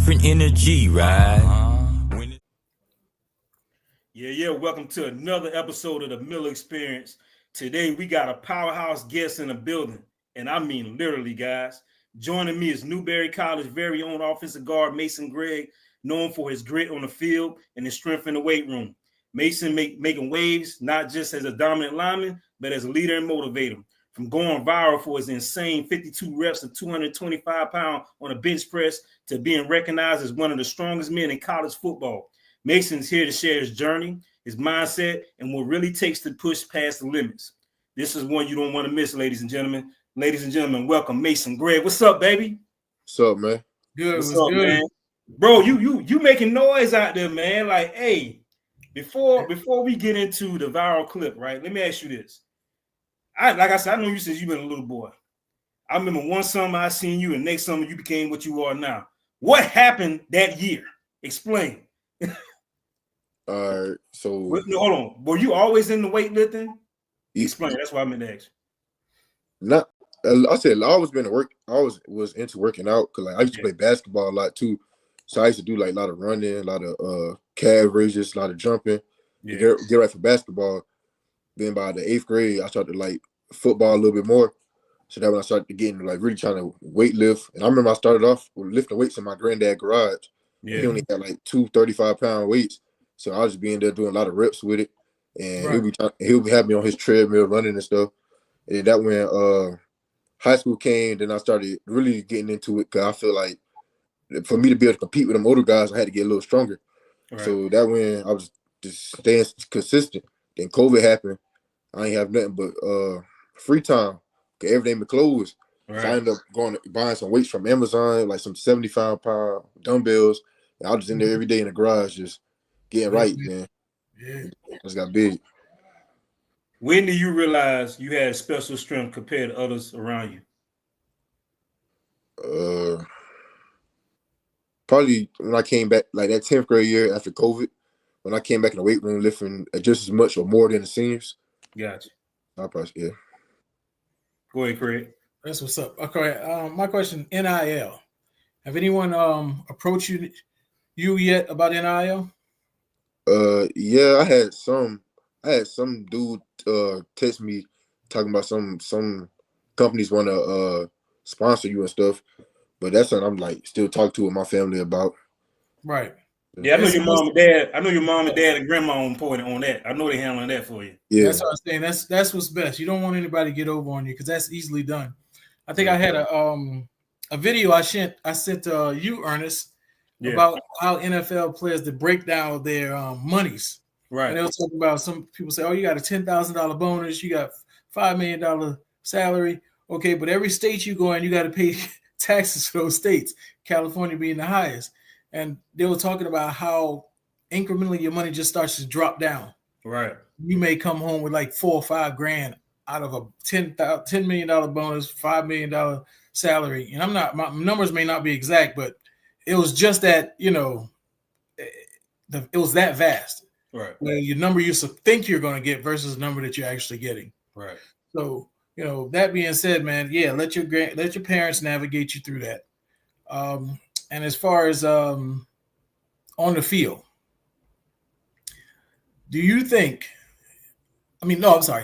different energy, right? Yeah. Welcome to another episode of the Miller Experience. Today we got a powerhouse guest in the building, and I mean literally, guys. Joining me is Newberry College very own offensive guard Mason Gregg, known for his grit on the field and his strength in the weight room. Mason making waves not just as a dominant lineman, but as a leader and motivator. From going viral for his insane 52 reps and 225 pounds on a bench press to being recognized as one of the strongest men in college football. Mason's here to share his journey, his mindset, and what really takes to push past the limits. This is one you don't want to miss, ladies and gentlemen. Ladies and gentlemen, welcome Mason Gregg. What's up, baby? What's up, man? Good. What's up, good, man? Bro, you making noise out there, man. Like, hey, before we get into the viral clip, right? Let me ask you this. Like I said, I know you since you've been a little boy. I remember one summer I seen you, and next summer you became what you are now. What happened that year? Explain. All right, so hold on. Were you always in the weightlifting? Explain. That's why I meant to ask you. Not. I said I always been to work. I always was into working out because I used to play basketball a lot too. So I used to do like a lot of running, a lot of calf raises, a lot of jumping. Yeah. Get right for basketball. Then by the 8th grade, I started to like football a little bit more. So that when I started getting like really trying to weight lift. And I remember I started off with lifting weights in my granddad's garage. Yeah. He only had like 2 35-pound weights. So I was just being there doing a lot of reps with it. And he'll be having me on his treadmill running and stuff. And that when high school came, then I started really getting into it because I feel like for me to be able to compete with them older guys, I had to get a little stronger. Right. So that when I was just staying consistent. Then COVID happened. I ain't have nothing but free time because everything been closed. Right. So I ended up buying some weights from Amazon, like some 75-pound dumbbells. And I was just in there every day in the garage just getting right, man. Yeah. I just got big. When do you realize you had special strength compared to others around you? Probably when I came back, like that 10th grade year after COVID, when I came back in the weight room lifting just as much or more than the seniors. Gotcha. Yeah. Go ahead, Craig. That's what's up. Okay. My question: NIL. Have anyone approached you yet about NIL? Yeah, I had some dude text me talking about some companies want to sponsor you and stuff, but that's something I'm like still talking to with my family about. Right. Yeah, I know your mom and dad. I know your mom and dad and grandma on point on that. I know they're handling that for you. Yeah, that's what I'm saying. That's what's best. You don't want anybody to get over on you because that's easily done. I think I had a video I sent you, Ernest, about how NFL players the breakdown of their monies. Right. And they were talking about some people say, "Oh, you got a $10,000 bonus, you got $5 million salary." Okay, but every state you go in, you got to pay taxes for those states. California being the highest. And they were talking about how incrementally your money just starts to drop down. Right. You may come home with like $4 or $5 grand out of a $10 million bonus, $5 million salary. And my numbers may not be exact, but it was just that, it was that vast. Right. Where your number you think you're going to get versus the number that you're actually getting. Right. So, that being said, man, yeah, let your parents navigate you through that. And as far as on the field, do you think?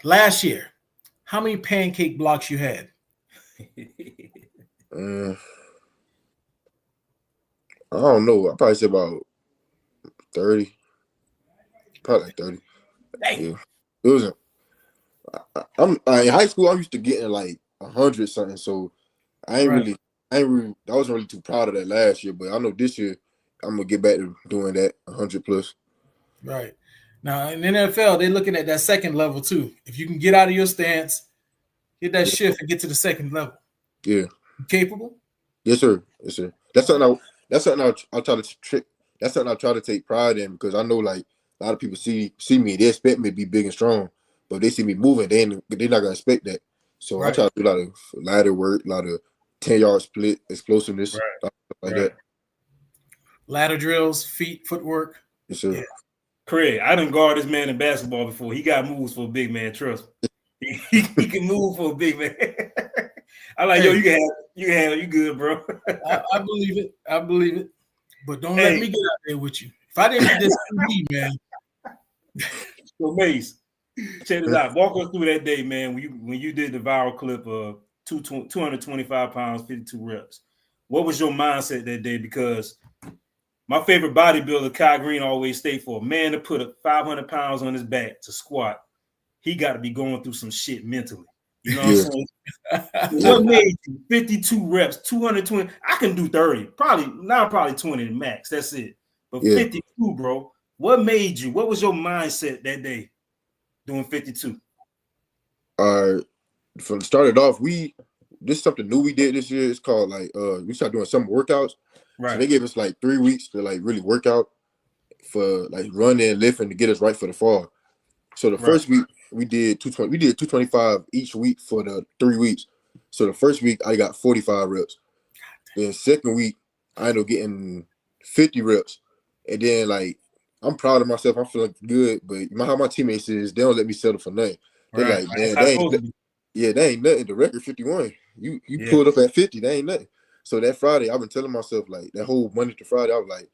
Last year, how many pancake blocks you had? I don't know. I probably say about 30. Probably like 30. Yeah. It wasn't. In high school, I'm used to getting like 100 something. So I wasn't really too proud of that last year, but I know this year I'm gonna get back to doing that 100 plus. Right. Now in the NFL, they're looking at that second level too. If you can get out of your stance, hit that shift and get to the second level. Yeah. You capable? Yes, sir. Yes, sir. That's something I try to trick. That's something I try to take pride in because I know like a lot of people see me, they expect me to be big and strong, but if they see me moving, they're not gonna expect that. So I try to do a lot of ladder work, a lot of 10-yard split, explosiveness, stuff like that. Ladder drills, footwork. Yes, sir. Yeah. Craig, I done guard this man in basketball before. He got moves for a big man, trust me. He can move for a big man. I'm like, yo, you can handle, you good, bro. I believe it. But don't let me get out there with you. If I didn't hit this TV, man. So Mace, check this out. Walk us through that day, man. When you did the viral clip of 225 pounds, 52 reps. What was your mindset that day? Because my favorite bodybuilder, Kai Green, always stayed for a man to put 500 pounds on his back to squat. He got to be going through some shit mentally. You know what I'm saying? What made you 52 reps, 220? I can do 30, probably 20 max. That's it. But 52, bro. What made you? What was your mindset that day doing 52? From started off, this is something new we did this year. It's called we started doing summer workouts. Right. So they gave us like 3 weeks to like really work out for like running and lifting to get us right for the fall. So the first week we did 225 each week for the 3 weeks. So the first week I got 45 reps. Then second week I ended up getting 50 reps. And then like I'm proud of myself. I'm feeling good, but how my teammates is, they don't let me settle for nothing. They're like, man, that ain't nothing. The record 51. You pulled up at 50. That ain't nothing. So that Friday, I've been telling myself like that whole Monday to Friday, I was like,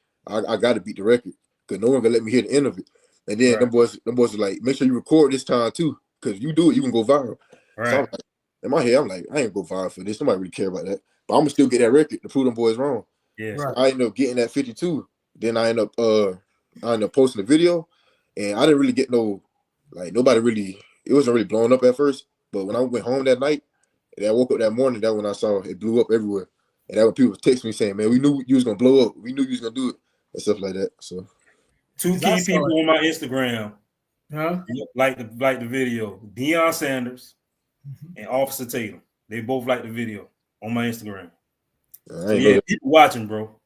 I got to beat the record because no one gonna let me hear the end of it. And then them boys are like, make sure you record this time too, because you do it, you can go viral. Right. So I'm like, in my head, I'm like, I ain't gonna go viral for this. Nobody really care about that. But I'm gonna still get that record to prove them boys wrong. Yeah. So I ended up getting that 52. Then I ended up posting a video, and I didn't really get nobody really. It wasn't really blowing up at first. But when I went home that night, and I woke up that morning, that's when I saw it blew up everywhere. And that when people text me saying, man, we knew you was gonna blow up. We knew you was gonna do it and stuff like that. So 2 key people on my Instagram, like the video, Deion Sanders and Officer Tatum. They both like the video on my Instagram. So people watching, bro.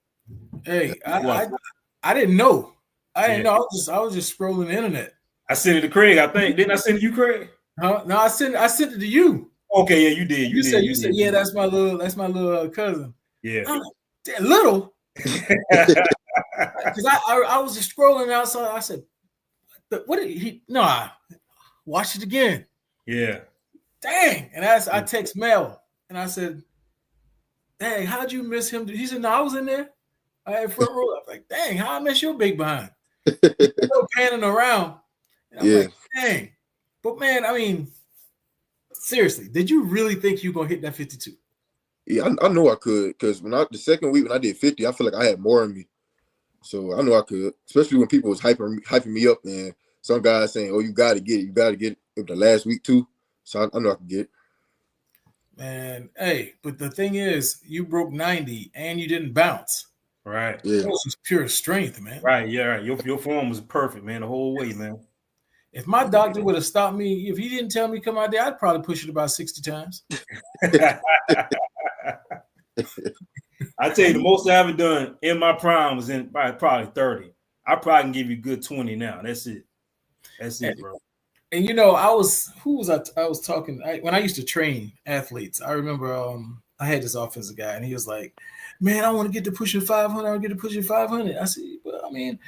Hey, I didn't know. I didn't know. I was just scrolling the internet. I sent it to Craig, I think. Didn't I send it to you, Craig? No, I sent it to you. Okay, yeah, you did. You said, yeah, that's my little cousin. Yeah. Little. Because I was just scrolling outside. I said, what did he? No, I watch it again. Yeah. Dang. And I text Mel and I said, dang, how'd you miss him? He said, no, I was in there. I had front row. I was like, dang, how I miss your big behind? Panning around. And I'm like, dang. But man, I mean, seriously, did you really think you were gonna hit that 52? Yeah, I know I could, because the second week when I did 50, I feel like I had more in me. So I know I could, especially when people was hyping me up, and some guys saying, "Oh, you got to get it." It was the last week too, so I know I can get it. Man, hey, but the thing is, you broke 90 and you didn't bounce. Right. Yeah. That was just pure strength, man. Right. Yeah. Right. Your form was perfect, man, the whole way, man. If my doctor would have stopped me, if he didn't tell me to come out there, I'd probably push it about 60 times. I tell you, the most I ever done in my prime was in probably 30. I probably can give you a good 20 now. That's it. That's it, bro. And you know, I was talking when I used to train athletes. I remember I had this offensive guy, and he was like, "Man, I want to get to pushing 500. I want to get to pushing 500." I said, "Well, I mean,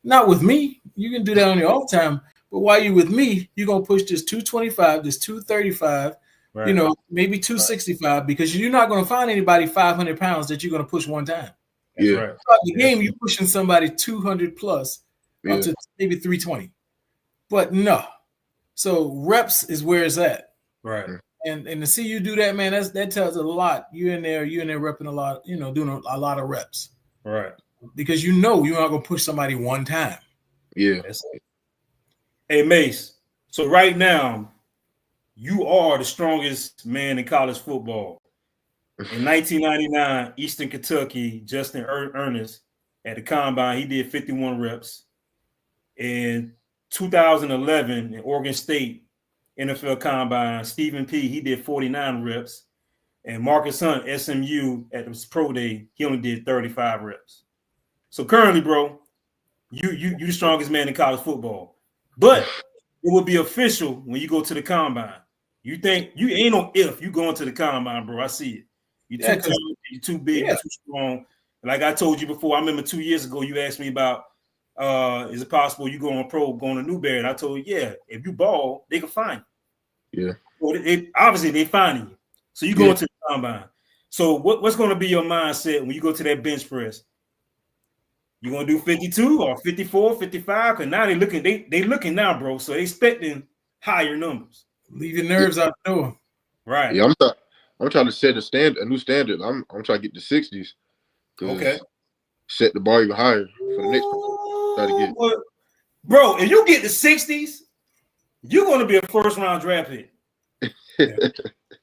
not with me. You can do that on your own time. But while you're with me, you're gonna push this 225, this 235." Right. You know, maybe 265, because you're not going to find anybody 500 pounds that you're going to push one time. Yeah. Right. Throughout the game, you're pushing somebody 200 plus up to maybe 320. But no. So reps is where it's at. Right. And to see you do that, man, that tells a lot. You're in there repping a lot, doing a lot of reps. Right. Because you're not going to push somebody one time. Yeah. Hey, Mace. So right now, you are the strongest man in college football. In 1999, Eastern Kentucky, Justin Ernest at the Combine, he did 51 reps. In 2011, in Oregon State NFL Combine, Stephen P., he did 49 reps. And Marcus Hunt, SMU, at the Pro Day, he only did 35 reps. So currently, bro, you the strongest man in college football. But it will be official when you go to the Combine. You think you ain't no if you going to the Combine, bro. I see it. You're too tall, you're too big, you're too strong. Like I told you before, I remember 2 years ago, you asked me about is it possible you going to Newberry? And I told you, yeah, if you ball, they can find you. Yeah. Well, obviously they finding you. So you going to the Combine. So what's going to be your mindset when you go to that bench press? You gonna do 52 or 54, 55? Because now they looking now, bro. So they expecting higher numbers. Leave your nerves out the door. Right. Yeah, I'm trying to set a new standard. I'm trying to get the 60s. Okay. Set the bar even higher for the next try to get. Bro, if you get the 60s, you're gonna be a first round draft pick.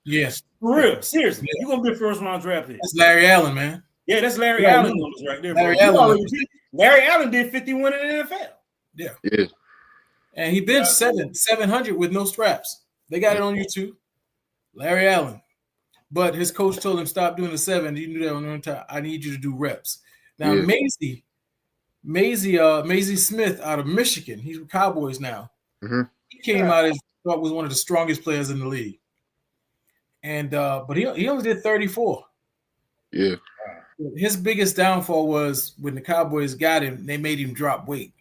Yes. For real, seriously. You're gonna be a first round draft pick. That's Larry Allen, man. Yeah, that's Larry Allen numbers right there, bro. Larry Allen did 51 in the NFL. Yeah. And he benched 700 with no straps. They got it on YouTube. Larry Allen. But his coach told him stop doing the 7. He knew that on time. I need you to do reps. Now Maisie Smith out of Michigan. He's with Cowboys now. Mm-hmm. He came out as thought was one of the strongest players in the league. And but he only did 34. Yeah. His biggest downfall was when the Cowboys got him, they made him drop weight.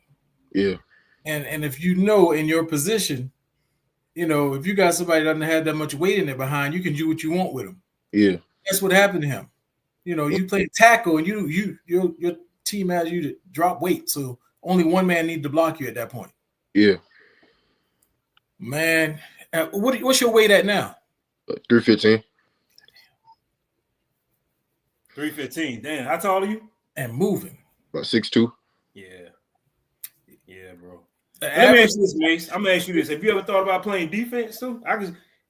Yeah. And if you know in your position, if you got somebody that doesn't have that much weight in there behind, you can do what you want with him. Yeah. That's what happened to him. You play tackle and your team has you to drop weight. So only one man needed to block you at that point. Yeah. Man, what's your weight at now? 315. 315. Damn, how tall are you? And moving. About 6'2". Yeah, bro. Let me ask you this, Mace. I'm gonna ask you this. Have you ever thought about playing defense too?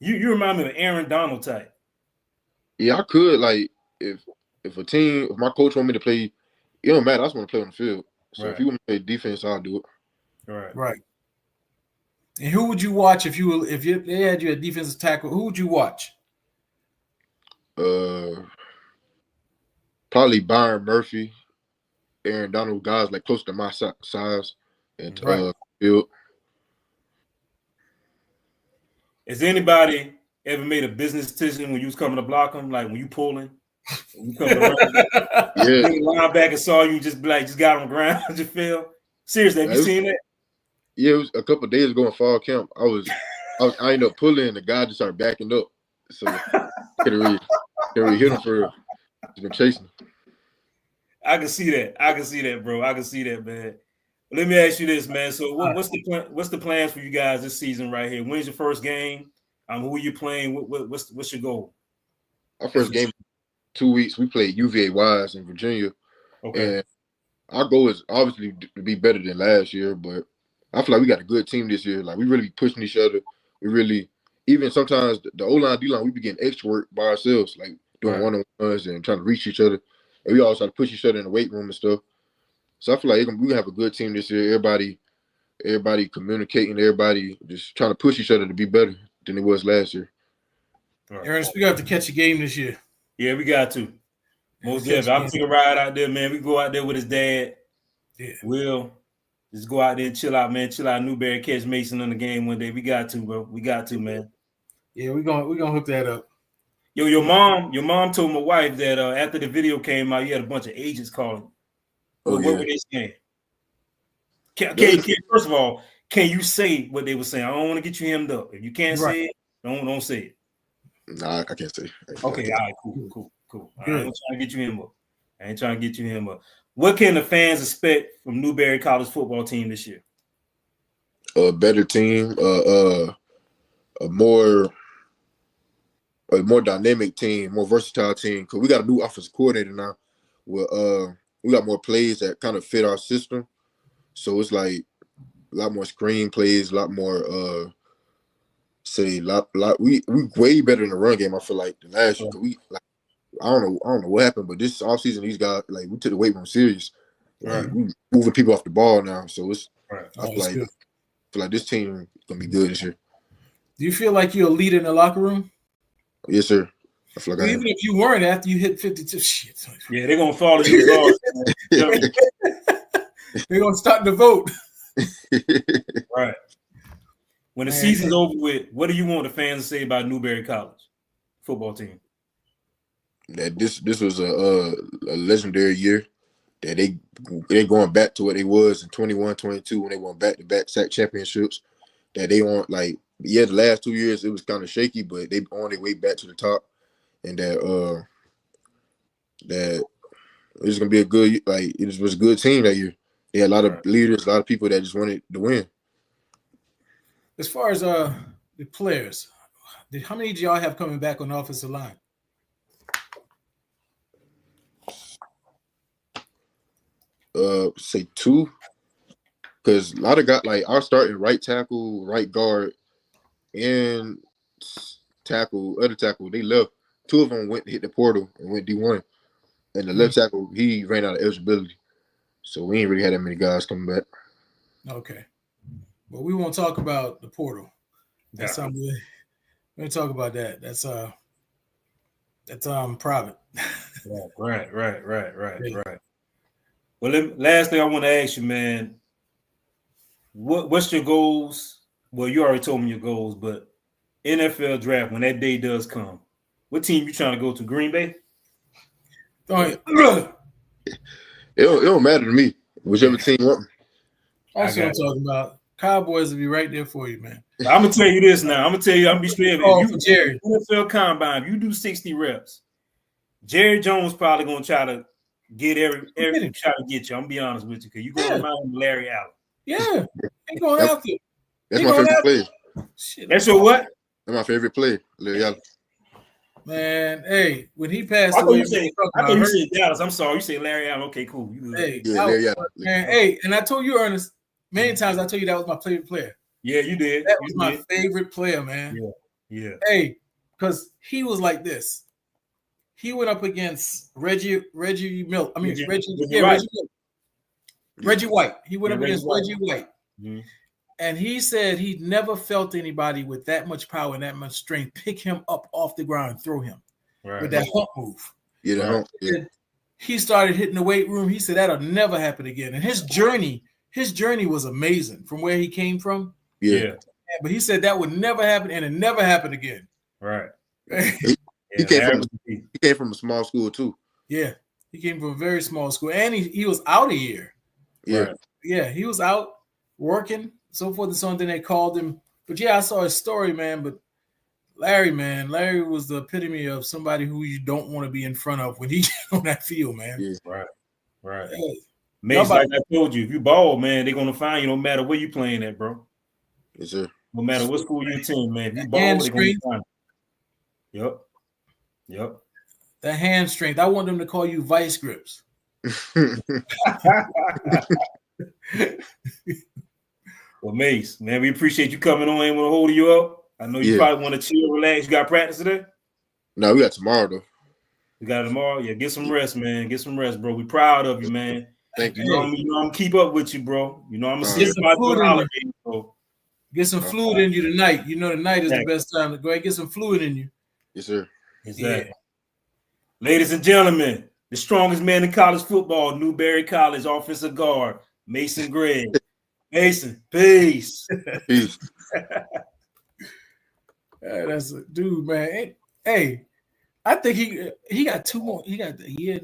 You remind me of Aaron Donald type. Yeah, I could. Like if my coach want me to play, it don't matter. I just want to play on the field. So if you want to play defense, I'll do it. Right. And who would you watch if they had you a defensive tackle? Who would you watch? Probably Byron Murphy, Aaron Donald, guys like close to my size and field. Has anybody ever made a business decision when you was coming to block them, like when you pulling? When you coming around, the linebacker saw you, just got on the ground, just fell. Seriously, have you seen that? Yeah, it was a couple of days ago in fall camp. I ended up pulling, and the guy just started backing up. So couldn't really hit him for real. He's been chasing. I can see that, bro. I can see that, man. Let me ask you this, man. So what's the plans for you guys this season right here? When's your first game? Who are you playing? What's your goal? Our first game, 2 weeks. We played UVA Wise in Virginia. Okay. And our goal is obviously to be better than last year, but I feel like we got a good team this year. Like we really be pushing each other. We really, even sometimes the O-line, D-line, we be getting extra work by ourselves, like doing one-on-ones and trying to reach each other. And we also try to push each other in the weight room and stuff. So I feel like we're gonna have a good team this year. Everybody communicating, everybody just trying to push each other to be better than it was last year. Ernest, we got to catch a game this year. Yeah, we got to. Most definitely. I'll take a ride out there, man. We go out there with his dad. Yeah. Will. Just go out there and chill out, man. Chill out Newberry, catch Mason in the game one day. We got to, bro. We got to, man. Yeah, we're gonna hook that up. Yo, your mom told my wife that after the video came out, you had a bunch of agents calling. What were they saying? First of all, can you say what they were saying? I don't want to get you hemmed up. If you can't say it, don't say it. Nah, I can't say. Okay, all right, cool. I ain't trying to get you hemmed up. What can the fans expect from Newberry College football team this year? A better team, a more dynamic team, more versatile team. Because we got a new offensive coordinator now. We got more plays that kind of fit our system. So it's like a lot more screen plays, a lot more we way better in the run game, I feel like, than last year. I don't know what happened, but this offseason, these guys, like, we took the weight room serious. Like, we moving people off the ball now. So it's I feel like this team is gonna be good this year. Do you feel like you're a leader in the locker room? Yes, sir. I feel like even if you weren't after you hit 52, shit. Yeah, they're gonna follow you. They're gonna start the vote. Right. When the season's over with, what do you want the fans to say about Newberry College football team? That this was a legendary year. That they going back to what they was in 21-22 when they won back-to-back SAC championships. That they want, like, the last 2 years it was kind of shaky, but they on their way back to the top. And that It was gonna be a good it was a good team that year. They had a lot of leaders, a lot of people that just wanted to win. As far as the players, how many did y'all have coming back on the offensive line? Say 2. Because a lot of guys, like our starting right tackle, right guard, and other tackle, they left. 2 of them went to hit the portal and went D1. And the left tackle, he ran out of eligibility. So we ain't really had that many guys coming back. Okay. Well, we won't talk about the portal. That's something we're gonna talk about that. That's private. Right. Well, last thing I want to ask you, man. What's your goals? Well, you already told me your goals, but NFL draft, when that day does come, what team you trying to go to? Green Bay? It don't matter to me. Whichever team want. That's what I'm talking about. Cowboys will be right there for you, man. I'm gonna tell you this now. I'm gonna be straight. Oh, for Jerry. NFL Combine, if you do 60 reps, Jerry Jones probably gonna try to get every try to get you. I'm gonna be honest with you, because you go to Mount Larry Allen. Yeah, he going after you. That's my favorite player. Shit, that's your what? That's my favorite player, Larry Allen. Man, hey, when he passed away, I thought you said Dallas. I'm sorry, you said Larry Allen. Okay, cool. Hey, Larry Allen. Man, hey, and I told you, Ernest, many times I told you that was my favorite player. Yeah, you did. That was my favorite player, man. Yeah. Hey, because he was like this. He went up against Reggie White. He went up against Reggie White. Mm-hmm. And he said he never felt anybody with that much power and that much strength pick him up off the ground and throw him with that hump move. Yeah, He started hitting the weight room. He said that'll never happen again. And his journey was amazing from where he came from. Yeah. But he said that would never happen, and it never happened again. Right. He came from a small school too. Yeah. He came from a very small school. And he was out a year. Yeah. Right. Yeah, he was out working, so forth and so on. Then they called him. But yeah, I saw his story, man. But Larry was the epitome of somebody who you don't want to be in front of when he's on that field, man. Yeah. Right. Hey, Mace, like I told you, if you ball, man, they're gonna find you no matter where you playing at, bro. Yes, sir. No matter what school you attend, man. If you ball, they're gonna find you. Yep. The hand strength. I want them to call you vice grips. Well, Mace, man, we appreciate you coming on. Ain't want to hold you up. I know you probably want to chill, relax. You got practice today? No, we got tomorrow though. We got tomorrow. Yeah, get some rest, man. Get some rest, bro. We proud of you, man. Thank you. You know I'm keep up with you, bro. You know I'm gonna see Get some fluid in you tonight. You know tonight is the best time to go ahead and get some fluid in you. Yes, sir. Exactly. Yeah. Ladies and gentlemen, the strongest man in college football, Newberry College offensive guard, Mason Gregg. Mason, peace. Peace. That's a dude, man. Hey, I think he got 2 more. He got a year.